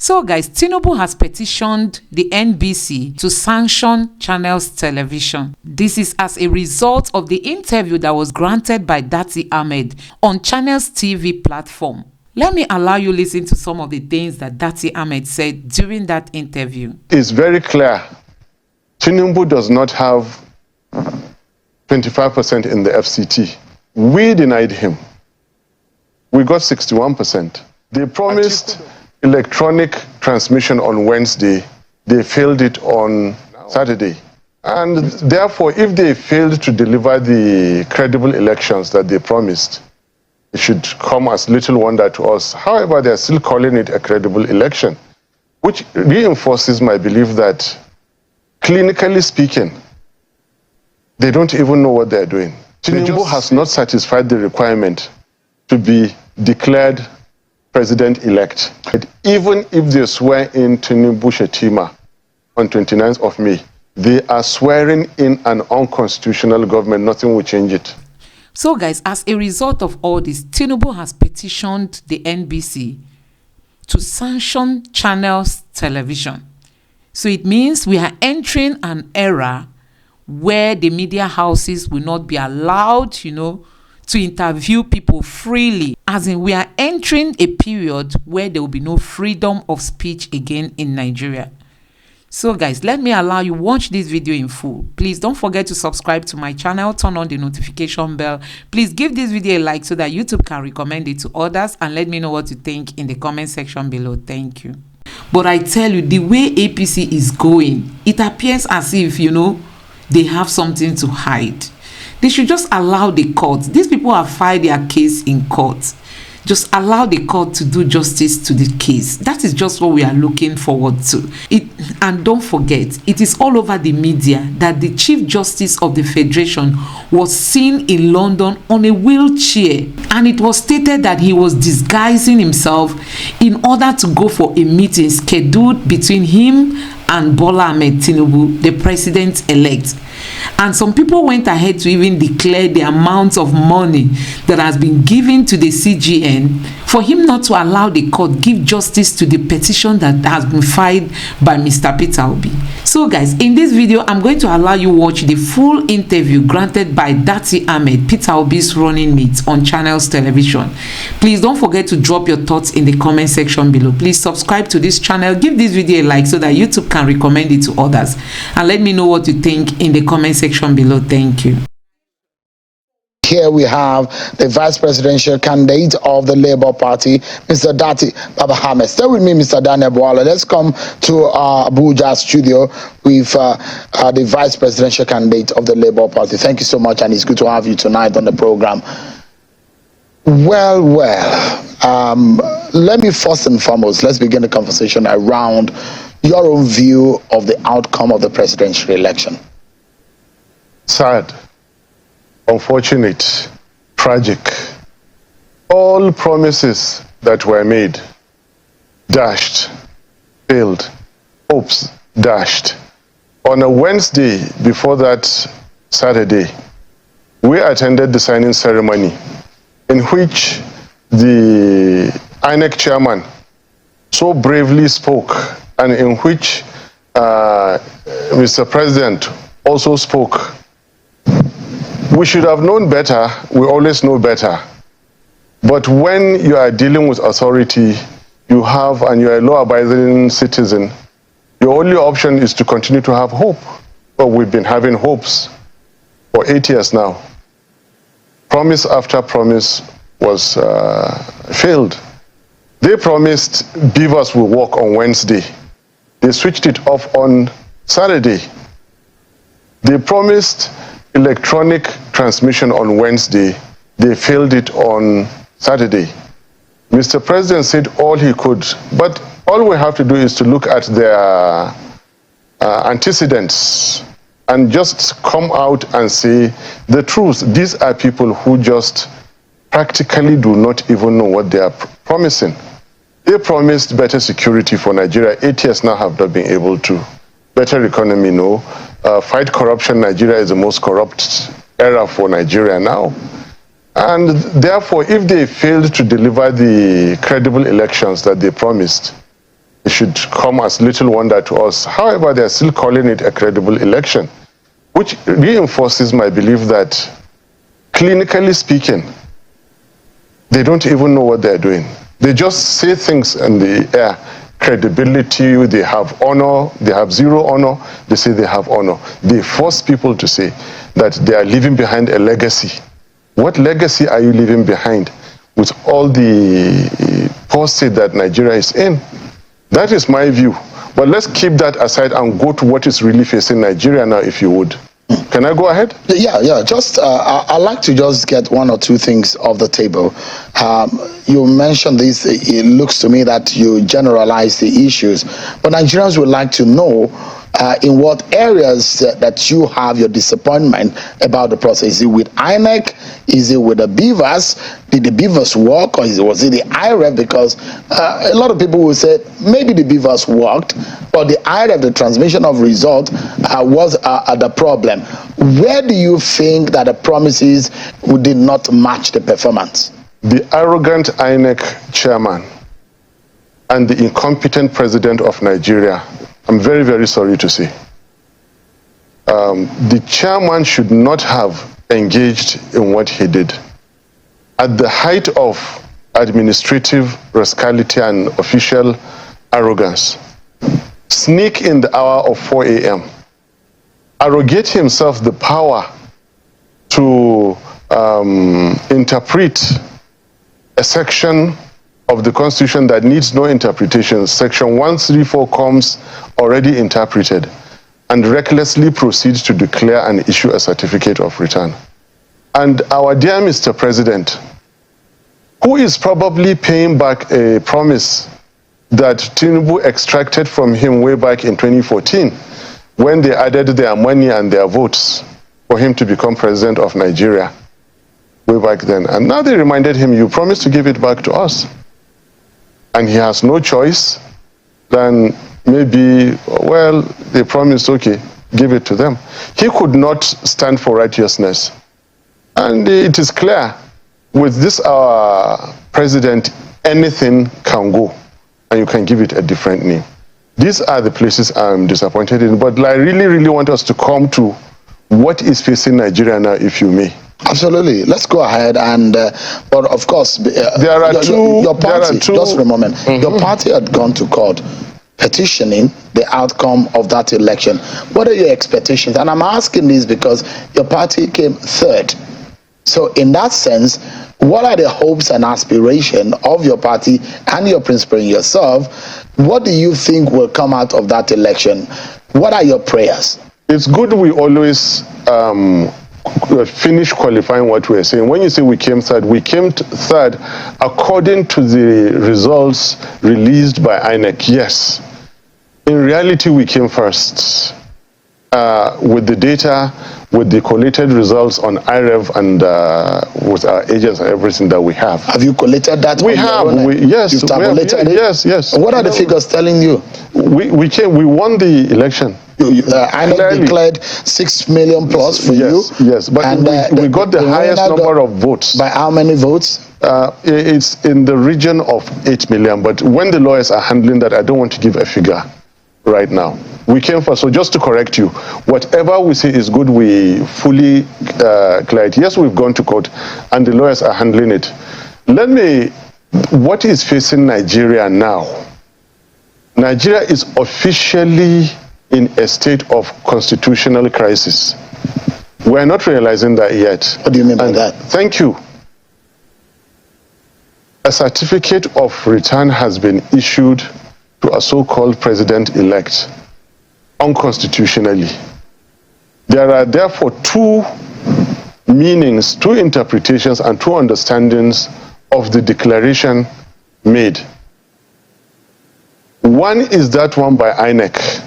So guys, Tinubu has petitioned the NBC to sanction Channels Television. This is as a result of the interview that was granted by Datti Ahmed on Channels TV platform. Let me allow you listen to some of the things that Datti Ahmed said during that interview. It's very clear. Tinubu does not have 25% in the FCT. We denied him. We got 61%. They promised electronic transmission on Wednesday. They failed it on Saturday. And therefore, if they failed to deliver the credible elections that they promised, it should come as little wonder to us. However, they're still calling it a credible election, which reinforces my belief that, clinically speaking, they don't even know what they're doing. Tinubu has not satisfied the requirement to be declared president-elect. Even if they swear in Tinubu Shetima on 29th of May, they are swearing in an unconstitutional government. Nothing will change it. So guys, as a result of all this, Tinubu has petitioned the NBC to sanction Channels Television. So it means we are entering an era where the media houses will not be allowed, to interview people freely. As in, we are entering a period where there will be no freedom of speech again in Nigeria. So guys, let me allow you watch this video in full. Please don't forget to subscribe to my channel, turn on the notification bell. Please give this video a like so that YouTube can recommend it to others, and let me know what you think in the comment section below. Thank you. But I tell you, the way APC is going, it appears as if, they have something to hide. They should just allow the court. These people have filed their case in court. Just allow the court to do justice to the case. That is just what we are looking forward to. And don't forget, it is all over the media that the Chief Justice of the Federation was seen in London on a wheelchair. And it was stated that he was disguising himself in order to go for a meeting scheduled between him and Bola Ahmed Tinubu, the president-elect. And some people went ahead to even declare the amount of money that has been given to the CGN for him not to allow the court give justice to the petition that has been filed by Mr. Peter Obi. So guys, in this video, I'm going to allow you watch the full interview granted by Datti Ahmed, Peter Obi's running mate, on Channels Television. Please don't forget to drop your thoughts in the comment section below. Please subscribe to this channel, give this video a like so that YouTube can recommend it to others, and let me know what you think in the comment section below. Thank you. Here we have the vice presidential candidate of the Labour Party, Mr. Datti Ahmed. Stay with me, Mr. Daniel Bwala. Let's come to Abuja studio with the vice presidential candidate of the Labour Party. Thank you so much, and it's good to have you tonight on the program. Well, let me first and foremost, let's begin the conversation around your own view of the outcome of the presidential election. Sad, unfortunate, tragic. All promises that were made, dashed, failed, hopes, dashed. On a Wednesday before that Saturday, we attended the signing ceremony in which the INEC chairman so bravely spoke, and in which Mr. President also spoke. We should have known better. We always know better. But when you are dealing with authority, you are a law-abiding citizen, your only option is to continue to have hope. But we've been having hopes for 8 years now. Promise after promise was failed. They promised beavers will walk on Wednesday. They switched it off on Saturday. They promised electronic transmission on Wednesday. They failed it on Saturday. Mr. President said all he could, but all we have to do is to look at their antecedents and just come out and say the truth. These are people who just practically do not even know what they are promising. They promised better security for Nigeria. 8 years now have not been able to. Better economy, no. Fight corruption. Nigeria is the most corrupt era for Nigeria now. And therefore, if they failed to deliver the credible elections that they promised, It should come as little wonder to us. However, they're still calling it a credible election, which reinforces my belief that, clinically speaking, they don't even know what they're doing. They just say things in the air. Credibility, they have honor, they have zero honor, they say they have honor. They force people to say that they are leaving behind a legacy. What legacy are you leaving behind with all the poor state that Nigeria is in? That is my view. But let's keep that aside and go to what is really facing Nigeria now, if you would. Can I go ahead? Yeah. Just I'd like to just get one or two things off the table. You mentioned this. It looks to me that you generalize the issues, but Nigerians would like to know in what areas that you have your disappointment about the process. Is it with INEC? Is it with the beavers? Did the beavers work, or was it the IREF? Because a lot of people will say maybe the beavers worked, but the IREF, the transmission of result, was the problem. Where do you think that the promises did not match the performance? The arrogant INEC chairman and the incompetent president of Nigeria, I'm very, very sorry to say. The chairman should not have engaged in what he did. At the height of administrative rascality and official arrogance, sneak in the hour of 4 a.m., arrogate himself the power to interpret a section of the Constitution that needs no interpretation. Section 134 comes already interpreted, and recklessly proceeds to declare and issue a certificate of return. And our dear Mr. President, who is probably paying back a promise that Tinubu extracted from him way back in 2014, when they added their money and their votes for him to become president of Nigeria way back then. And now they reminded him, you promised to give it back to us. And he has no choice than maybe, well, they promised, okay, give it to them. He could not stand for righteousness. And it is clear, with this our president, anything can go, and you can give it a different name. These are the places I'm disappointed in, but I really, really want us to come to what is facing Nigeria now, if you may. Absolutely. Let's go ahead and, but of course, there are your party, just for a moment, Mm-hmm. Your party had gone to court petitioning the outcome of that election. What are your expectations? And I'm asking this because your party came third. So in that sense, what are the hopes and aspirations of your party and your principal and yourself? What do you think will come out of that election? What are your prayers? It's good we always finish qualifying what we're saying. When you say we came third according to the results released by INEC. Yes. In reality, we came first with the data, with the collated results on IREV and with our agents and everything that we have. Have you collated that? We have. Yes. You've tabulated it? Yes. And what are the figures telling you? We won the election. INEC declared 6 million plus for you. Yes, but we got the highest number of votes. By how many votes? It's in the region of 8 million, but when the lawyers are handling that, I don't want to give a figure right now. We came first, so just to correct you, whatever we say is good, we fully clear it. Yes, we've gone to court, and the lawyers are handling it. What is facing Nigeria now? Nigeria is officially in a state of constitutional crisis. We're not realizing that yet. What do you mean by that? Thank you. A certificate of return has been issued to a so-called president-elect unconstitutionally. There are therefore two meanings, two interpretations, and two understandings of the declaration made. One is that one by INEC.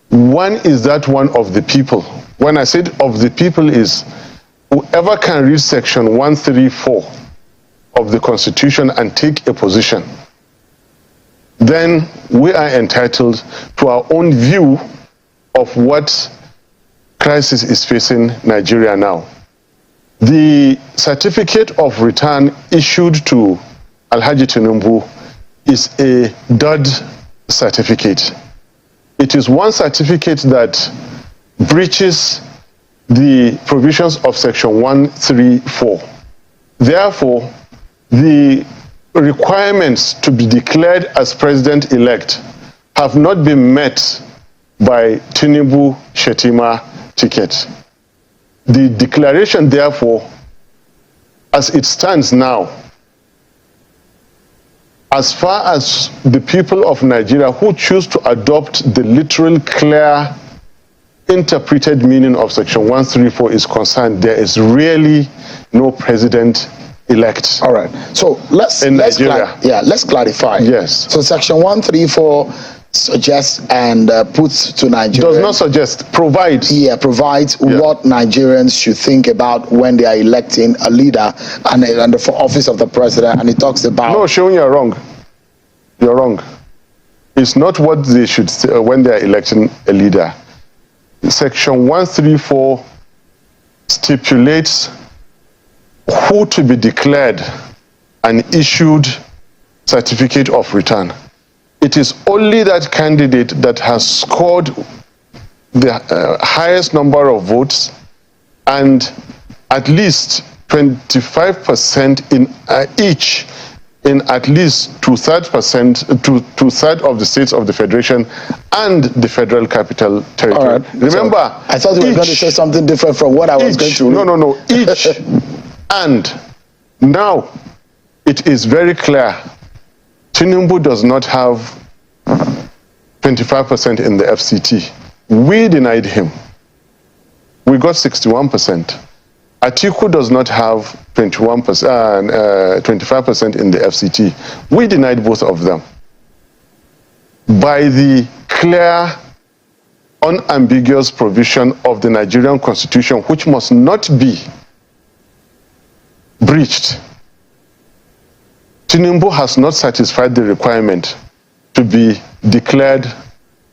One is that one of the people. When I said of the people is whoever can read section 134 of the Constitution and take a position, then we are entitled to our own view of what crisis is facing Nigeria now. The certificate of return issued to Alhaji Tinubu is a dud certificate. It is one certificate that breaches the provisions of Section 134. Therefore, the requirements to be declared as president-elect have not been met by Tinubu Shetima ticket. The declaration, therefore, as it stands now, as far as the people of Nigeria who choose to adopt the literal, clear, interpreted meaning of Section 134 is concerned, there is really no president-elect. All right. So let's clarify. Yes. So Section 134 suggests and puts to Nigerians. Does not suggest, provides. Yeah, provides what Nigerians should think about when they are electing a leader and the office of the president, and it talks about. No, Seun, you're wrong. You're wrong. It's not what they should say when they are electing a leader. Section 134 stipulates who to be declared an issued certificate of return. It is only that candidate that has scored the highest number of votes and at least 25% in each in at least two-thirds of the states of the federation and the federal capital territory. All right. Remember, I thought you were going to say something different from what I was going to read. No. Each and now it is very clear. Tinubu does not have 25% in the FCT. We denied him. We got 61%. Atiku does not have 25% in the FCT. We denied both of them. By the clear, unambiguous provision of the Nigerian Constitution, which must not be breached, Tinubu has not satisfied the requirement to be declared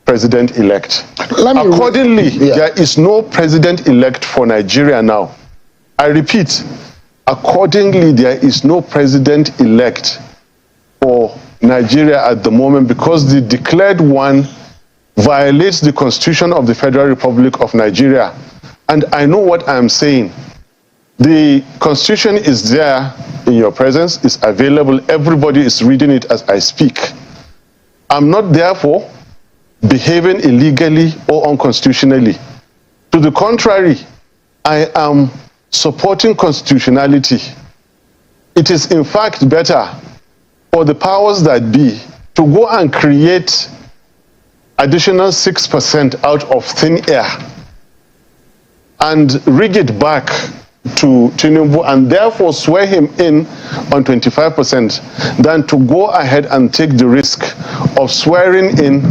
president-elect. Accordingly, there is no president-elect for Nigeria now. I repeat, accordingly, there is no president-elect for Nigeria at the moment because the declared one violates the Constitution of the Federal Republic of Nigeria. And I know what I am saying. The Constitution is there in your presence, it's available, everybody is reading it as I speak. I'm not therefore behaving illegally or unconstitutionally. To the contrary, I am supporting constitutionality. It is in fact better for the powers that be to go and create additional 6% out of thin air and rig it back to Tinubu and therefore swear him in on 25% than to go ahead and take the risk of swearing in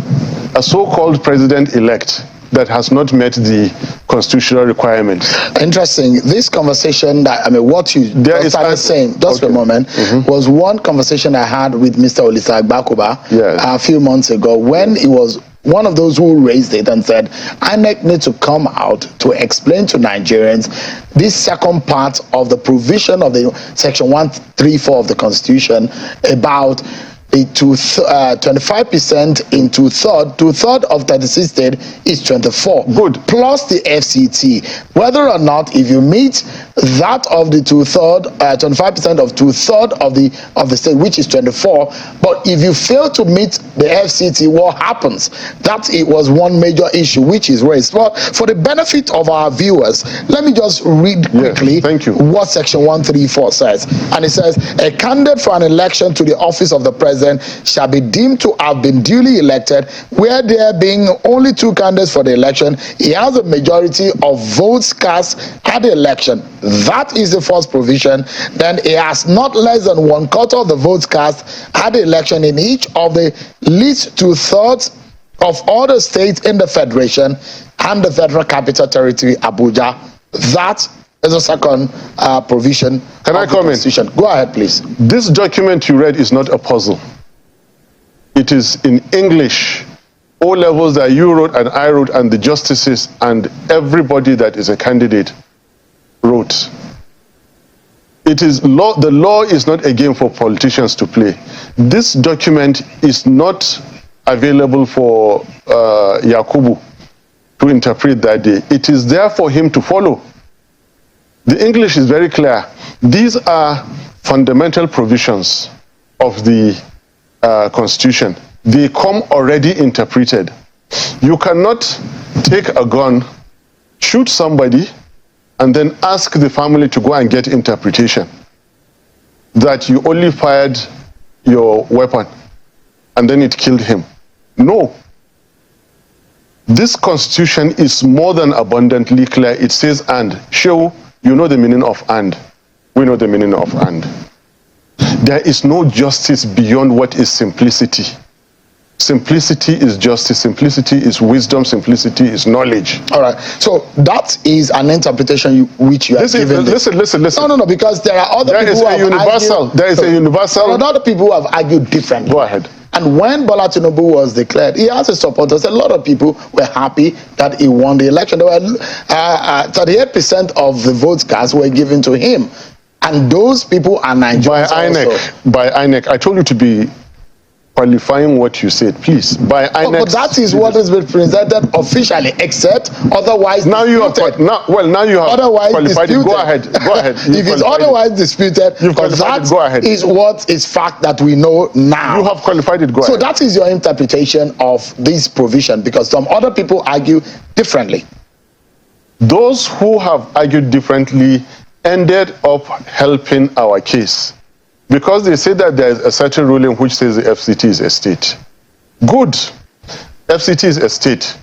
a so-called president-elect that has not met the constitutional requirements. Interesting. This conversation what you started saying, just for a moment, was one conversation I had with Mr. Olisa Agbakuba a few months ago when he was one of those who raised it and said, INEC need to come out to explain to Nigerians this second part of the provision of the Section 134 of the Constitution about the 25% in two-third of 36 states is 24. Good. Plus the FCT. Whether or not, if you meet that of the 25% of two-third of the state, which is 24, but if you fail to meet the FCT, what happens? That it was one major issue which is raised. But for the benefit of our viewers, let me just read quickly what Section 134 says. And it says, a candidate for an election to the office of the president shall be deemed to have been duly elected, where there being only two candidates for the election, he has a majority of votes cast at the election. That is the first provision. Then he has not less than 1/4 of the votes cast at the election in each of the least 2/3 of all the states in the federation and the federal capital territory, Abuja. That is the second provision. Can I comment? Go ahead, please. This document you read is not a puzzle. It is in English. O levels that you wrote and I wrote and the justices and everybody that is a candidate wrote. It is law. The law is not a game for politicians to play. This document is not available for Yakubu to interpret that day. It is there for him to follow. The English is very clear. These are fundamental provisions of the Constitution. They come already interpreted. You cannot take a gun, shoot somebody, and then ask the family to go and get interpretation that you only fired your weapon and then it killed him. No. This Constitution is more than abundantly clear. It says and. Show, you know the meaning of and. We know the meaning of and. There is no justice beyond what is simplicity. Simplicity is justice, simplicity is wisdom, simplicity is knowledge. All right. So that is an interpretation which you are giving. Listen. No, because there are other people who have argued. There is a universal. There are other people who have argued differently. Go ahead. And when Bola Tinubu was declared, he has his supporters. A lot of people were happy that he won the election. There were 38% of the votes cast were given to him. And those people are Nigerians By INEC. I told you to be qualifying what you said, please. By INEC. But that is what has been presented officially, except otherwise now disputed. Now you have otherwise qualified disputed. Go ahead. If it's otherwise disputed, go ahead. Is what is fact that we know now. You have qualified it. Go so ahead. That is your interpretation of this provision, because some other people argue differently. Those who have argued differently ended up helping our case, because they say that there is a certain ruling which says the FCT is a state. Good. FCT is a state.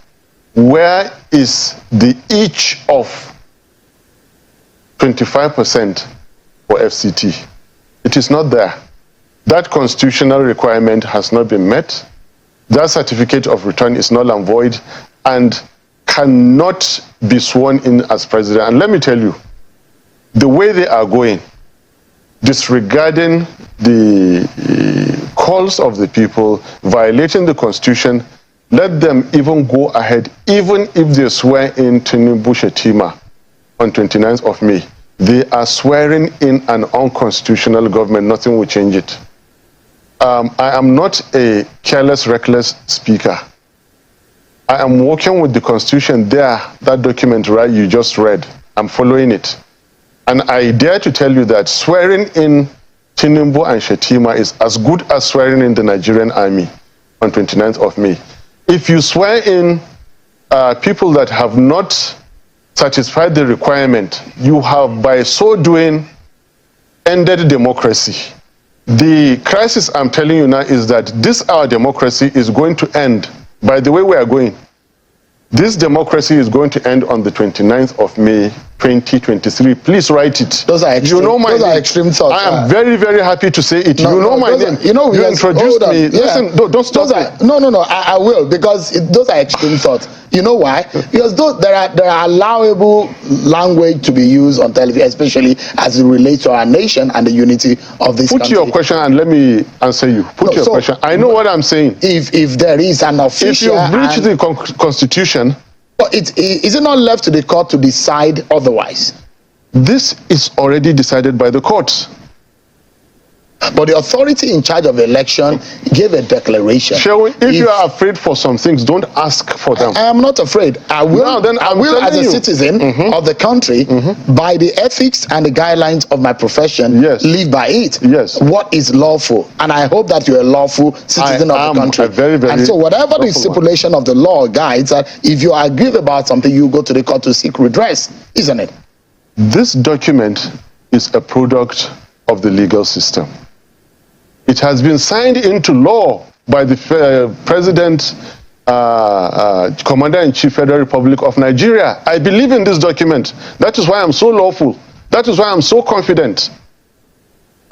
Where is the each of 25% for FCT? It is not there. That constitutional requirement has not been met. That certificate of return is null and void and cannot be sworn in as president. And let me tell you, the way they are going, disregarding the calls of the people, violating the Constitution, let them even go ahead, even if they swear in Tinubu Shetima on 29th of May. They are swearing in an unconstitutional government. Nothing will change it. I am not a careless, reckless speaker. I am working with the Constitution there, that document right you just read. I'm following it. And I dare to tell you that swearing in Tinubu and Shetima is as good as swearing in the Nigerian army on 29th of May. If you swear in people that have not satisfied the requirement, you have by so doing ended democracy. The crisis I'm telling you now is that this our democracy is going to end by the way we are going. This democracy is going to end on the 29th of May, 2023. Please write it. Those are extreme, those are extreme thoughts. I am very, very happy to say it. You know my name. You introduced me. Yeah. Listen, don't stop. I will, because those are extreme thoughts. You know why? Because there are allowable language to be used on television, especially as it relates to our nation and the unity of this country. Put your question and let me answer you. Put your question. I know what I'm saying. If there is an official... If you breach the Constitution... But is it not left to the court to decide otherwise? This is already decided by the courts. But the authority in charge of the election gave a declaration. If you are afraid for some things, don't ask for them. I am not afraid. I will, as a citizen of the country, by the ethics and the guidelines of my profession, live by it. Yes. What is lawful? And I hope that you're a lawful citizen of the country. Very, very and so whatever the stipulation of the law guides, if you are aggrieved about something, you go to the court to seek redress, isn't it? This document is a product of the legal system. It has been signed into law by the President, Commander-in-Chief, Federal Republic of Nigeria. I believe in this document. That is why I'm so lawful. That is why I'm so confident.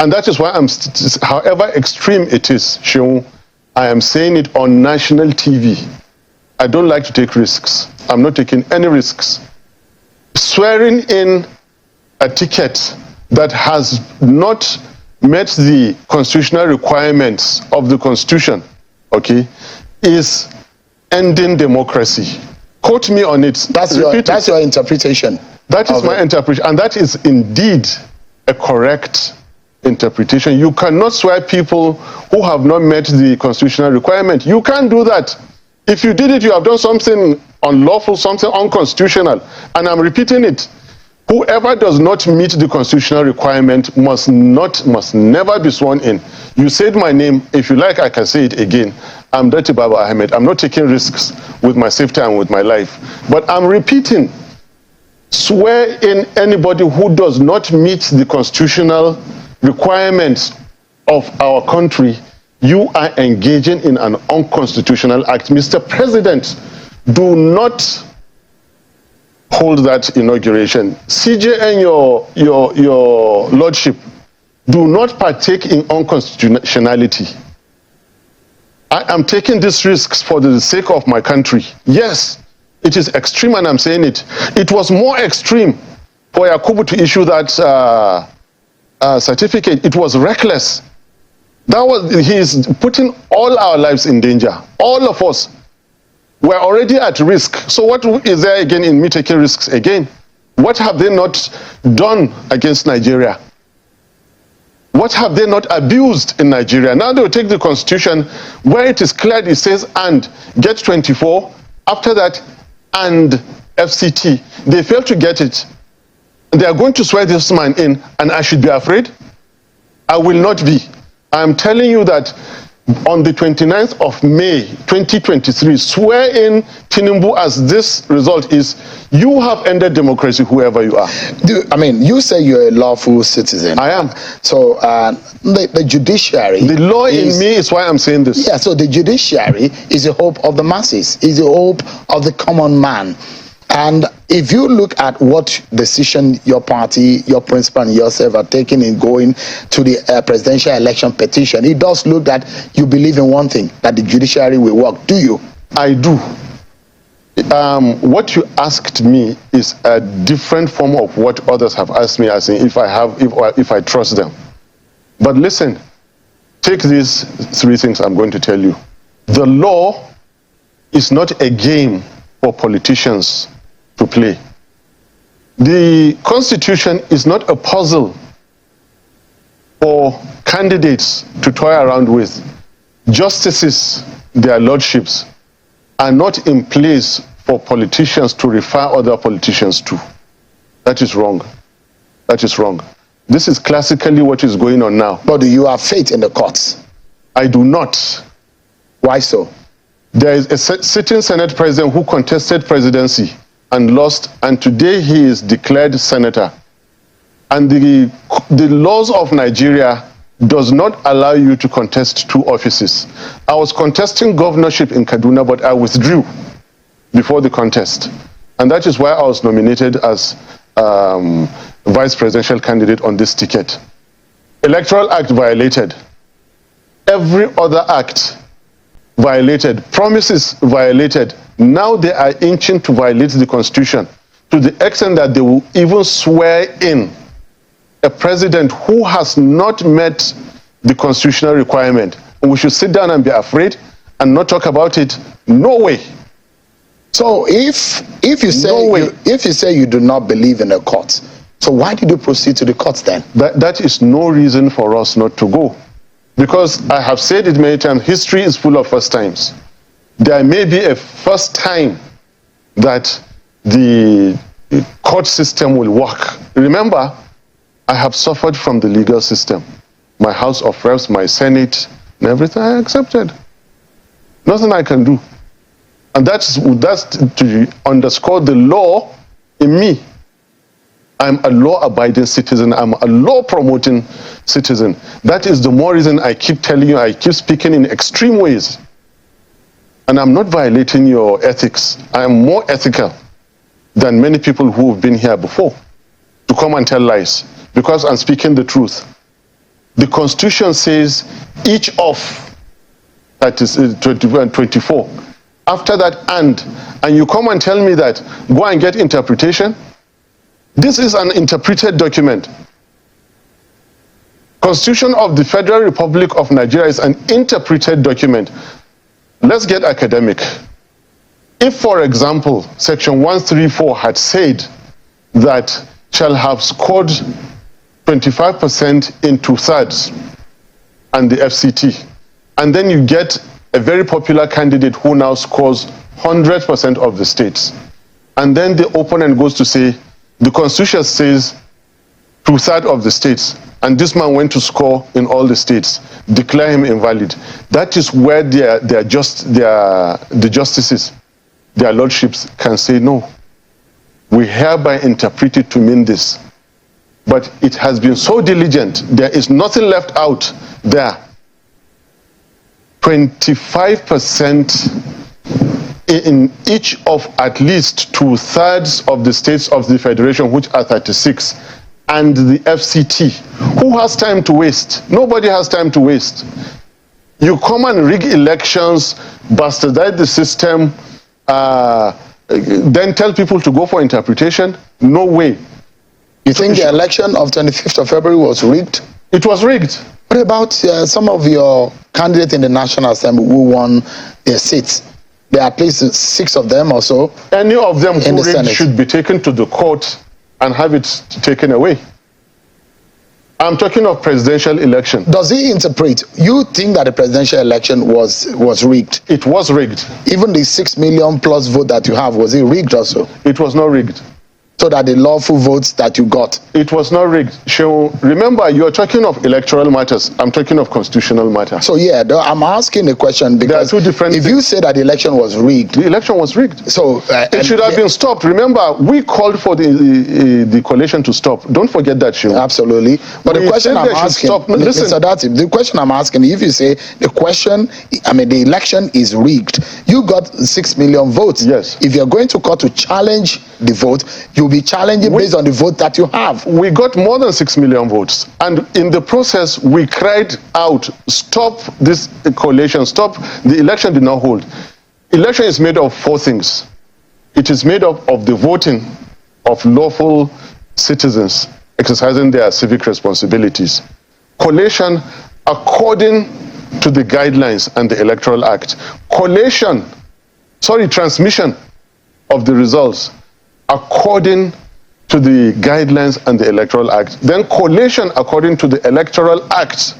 And that is why however extreme it is, Sheung, I am saying it on national TV. I don't like to take risks. I'm not taking any risks. Swearing in a ticket that has not met the constitutional requirements of the Constitution, okay, is ending democracy. Quote me on it. That's your interpretation. That is my interpretation, and that is indeed a correct interpretation. You cannot swear people who have not met the constitutional requirement. You can't do that. If you did it, you have done something unlawful, something unconstitutional. And I'm repeating it. Whoever does not meet the constitutional requirement must never be sworn in. You said my name. If you like, I can say it again. I'm Datti Ahmed. I'm not taking risks with my safety and with my life. But I'm repeating. Swear in anybody who does not meet the constitutional requirements of our country. You are engaging in an unconstitutional act. Mr. President, do not hold that inauguration. CJ and your lordship, do not partake in unconstitutionality. I am taking these risks for the sake of my country. Yes, it is extreme, and I'm saying it. It was more extreme for Yakubu to issue that certificate. It was reckless. He is putting all our lives in danger. All of us. We're already at risk. So what is there again in me taking risks again? What have they not done against Nigeria? What have they not abused in Nigeria? Now they will take the constitution where it is clear, it says and get 24. After that, and FCT. They fail to get it. They are going to swear this man in, and I should be afraid? I will not be. I'm telling you that on the 29th of May, 2023, swear in Tinubu as this result is, you have ended democracy, whoever you are. You say you're a lawful citizen. I am. So the judiciary... The law in me is why I'm saying this. Yeah, so the judiciary is the hope of the masses, is the hope of the common man. And if you look at what decision your party, your principal, and yourself are taking in going to the presidential election petition, it does look that you believe in one thing, that the judiciary will work. Do you? I do. What you asked me is a different form of what others have asked me, as in if I trust them. But listen, take these three things I'm going to tell you. The law is not a game for politicians to play. The Constitution is not a puzzle for candidates to toy around with. Justices, their lordships, are not in place for politicians to refer other politicians to. That is wrong. That is wrong. This is classically what is going on now. But do you have faith in the courts? I do not. Why so? There is a sitting Senate president who contested presidency and lost, and today he is declared senator. And the laws of Nigeria does not allow you to contest two offices. I was contesting governorship in Kaduna, but I withdrew before the contest. And that is why I was nominated as vice presidential candidate on this ticket. Electoral Act violated. Every other act violated. Promises violated. Now they are inching to violate the Constitution to the extent that they will even swear in a president who has not met the constitutional requirement. And we should sit down and be afraid and not talk about it. No way. So if you say you do not believe in the courts, so why did you proceed to the courts then? That is no reason for us not to go. Because I have said it many times, history is full of first times. There may be a first time that the court system will work. Remember, I have suffered from the legal system. My House of Reps, my Senate, and everything I accepted. Nothing I can do. And that's to underscore the law in me. I'm a law-abiding citizen. I'm a law-promoting citizen. That is the more reason I keep telling you, I keep speaking in extreme ways. And I'm not violating your ethics. I am more ethical than many people who have been here before to come and tell lies, because I'm speaking the truth. The Constitution says each of, that is 24. After that, and you come and tell me that, go and get interpretation. This is an interpreted document. Constitution of the Federal Republic of Nigeria is an interpreted document. Let's get academic. If, for example, Section 134 had said that shall have scored 25% in two-thirds, and the FCT. And then you get a very popular candidate who now scores 100% of the states. And then the opponent goes to say, the Constitution says two-thirds of the states, and this man went to score in all the states, declare him invalid. That is where the justices, their lordships, can say, no, we hereby interpret it to mean this. But it has been so diligent, there is nothing left out there. 25% in each of at least two-thirds of the states of the Federation, which are 36, and the FCT. Who has time to waste? Nobody has time to waste. You come and rig elections, bastardize the system, then tell people to go for interpretation? No way. You think the election of 25th of February was rigged? It was rigged. What about some of your candidates in the National Assembly who won their seats? There are at least 6 of them or so. Any of them who rigged should be taken to the court and have it taken away. I'm talking of presidential election. Does he interpret? You think that the presidential election was rigged? It was rigged. Even the 6 million plus vote that you have, was it rigged also? It was not rigged. So that the lawful votes that you got? It was not rigged. Remember, you're talking of electoral matters. I'm talking of constitutional matters. So yeah, I'm asking a question because there are 2 different if you say that the election was rigged. The election was rigged. So it should have been stopped. Remember, we called for the coalition to stop. Don't forget that, Shehu. Absolutely. But the question I'm asking, Mr. Datti, the question I'm asking, if you say the election is rigged, you got 6 million votes. Yes. If you're going to court to challenge the vote, you'll be challenging based on the vote that you have. We got more than 6 million votes. And in the process, we cried out, stop this coalition, stop. The election did not hold. Election is made of 4 things. It is made up of the voting of lawful citizens exercising their civic responsibilities. Collation according to the guidelines and the Electoral Act. Transmission of the results according to the guidelines and the Electoral Act. Then collation according to the Electoral Act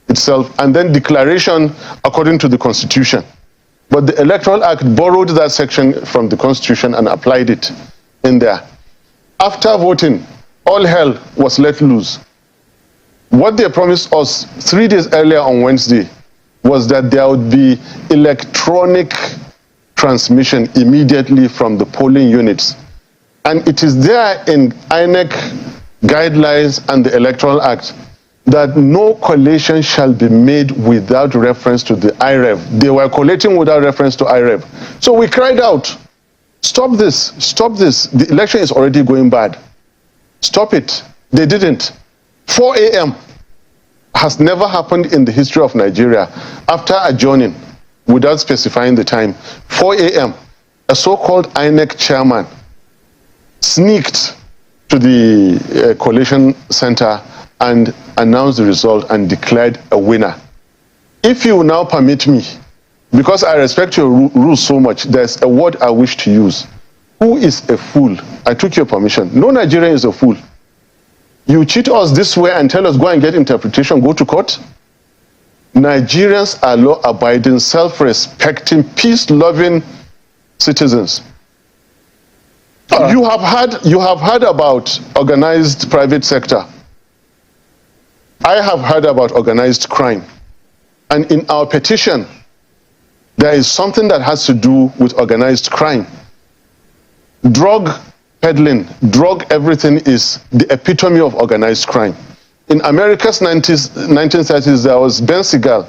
itself, and then declaration according to the Constitution. But the Electoral Act borrowed that section from the Constitution and applied it in there. After voting, all hell was let loose. What they promised us 3 days earlier on Wednesday was that there would be electronic transmission immediately from the polling units. And it is there in INEC guidelines and the Electoral Act that no collation shall be made without reference to the IREV. They were collating without reference to IREV. So we cried out, stop this, stop this. The election is already going bad. Stop it. They didn't. 4 a.m. has never happened in the history of Nigeria. After adjourning, without specifying the time, 4 a.m., a so-called INEC chairman sneaked to the collation center and announced the result and declared a winner. If you now permit me, because I respect your rules so much, there's a word I wish to use. Who is a fool? I took your permission. No Nigerian is a fool. You cheat us this way and tell us go and get interpretation, go to court? Nigerians are law-abiding, self-respecting, peace-loving citizens. You have heard about organized private sector. I have heard about organized crime. And in our petition, there is something that has to do with organized crime. Drug peddling, drug everything is the epitome of organized crime. In America's 1930s, there was Ben Segal,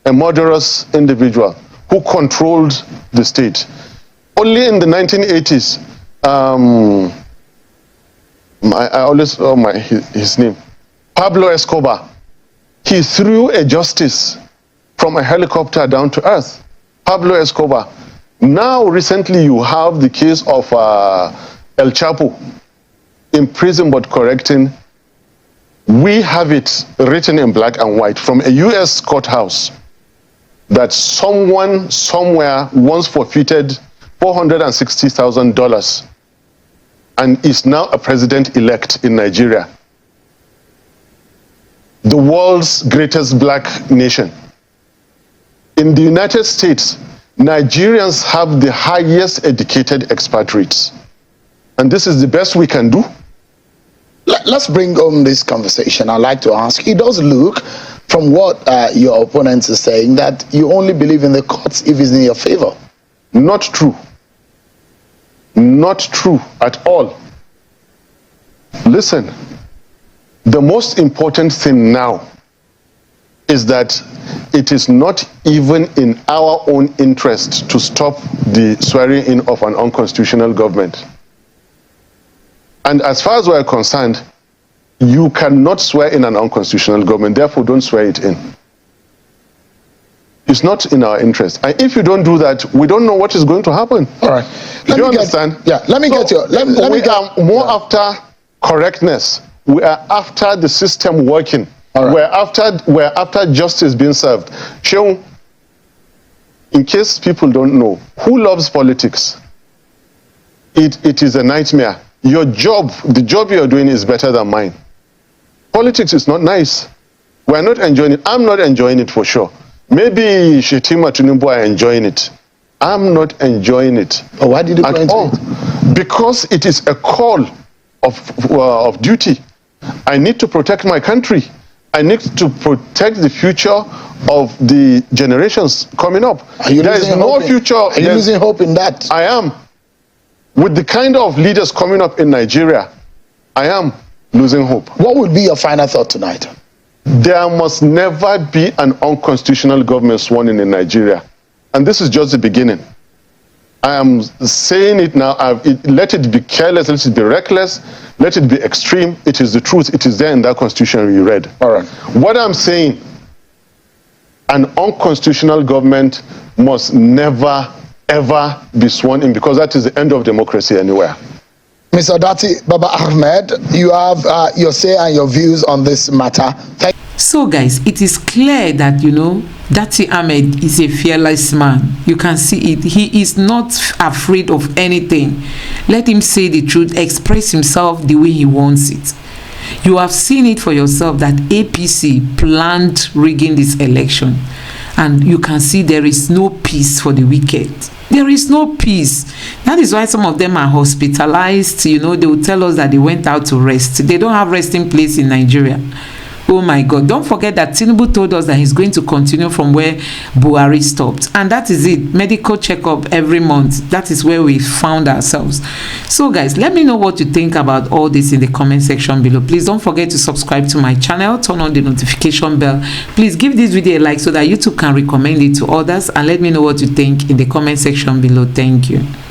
a murderous individual who controlled the state. Only in the 1980s, I always know his name, Pablo Escobar. He threw a justice from a helicopter down to earth. Pablo Escobar. Now, recently, you have the case of El Chapo in prison but correcting. We have it written in black and white from a U.S. courthouse that someone somewhere once forfeited $460,000 and is now a president-elect in Nigeria. the world's greatest black nation. In the United States, Nigerians have the highest educated expatriates. And this is the best we can do. Let's bring home this conversation. I'd like to ask, it does look, from what your opponents are saying, that you only believe in the courts if it's in your favor. Not true. Not true at all. Listen, the most important thing now is that it is not even in our own interest to stop the swearing in of an unconstitutional government. And as far as we're concerned, you cannot swear in an unconstitutional government, therefore don't swear it in. It's not in our interest. And if you don't do that, we don't know what is going to happen. All right. Do you understand? Let me get you. We are more after correctness. We are after the system working. Right. We're after justice being served. Sheung, in case people don't know, who loves politics? It is a nightmare. Your job, the job you're doing is better than mine. Politics is not nice. We're not enjoying it. I'm not enjoying it for sure. Maybe Shetima Tinubu are enjoying it. I'm not enjoying it. Oh, why did you go into it? Because it is a call of duty. I need to protect my country. I need to protect the future of the generations coming up. There is no future. Are you losing hope in that? I am. With the kind of leaders coming up in Nigeria, I am losing hope. What would be your final thought tonight? There must never be an unconstitutional government sworn in Nigeria. And this is just the beginning. I am saying it now. Let it be careless, let it be reckless, let it be extreme. It is the truth. It is there in that constitution you read. All right. What I'm saying, an unconstitutional government must never, ever be sworn in, because that is the end of democracy anywhere. Mr. Datti Ahmed, you have your say and your views on this matter. So guys, it is clear that, Datti Ahmed is a fearless man. You can see it. He is not afraid of anything. Let him say the truth, express himself the way he wants it. You have seen it for yourself that APC planned rigging this election. And you can see there is no peace for the wicked. There is no peace. That is why some of them are hospitalized. They will tell us that they went out to rest. They don't have resting place in Nigeria. Oh my God. Don't forget that Tinubu told us that he's going to continue from where Buhari stopped. And that is it. Medical checkup every month. That is where we found ourselves. So guys, let me know what you think about all this in the comment section below. Please don't forget to subscribe to my channel. Turn on the notification bell. Please give this video a like so that YouTube can recommend it to others. And let me know what you think in the comment section below. Thank you.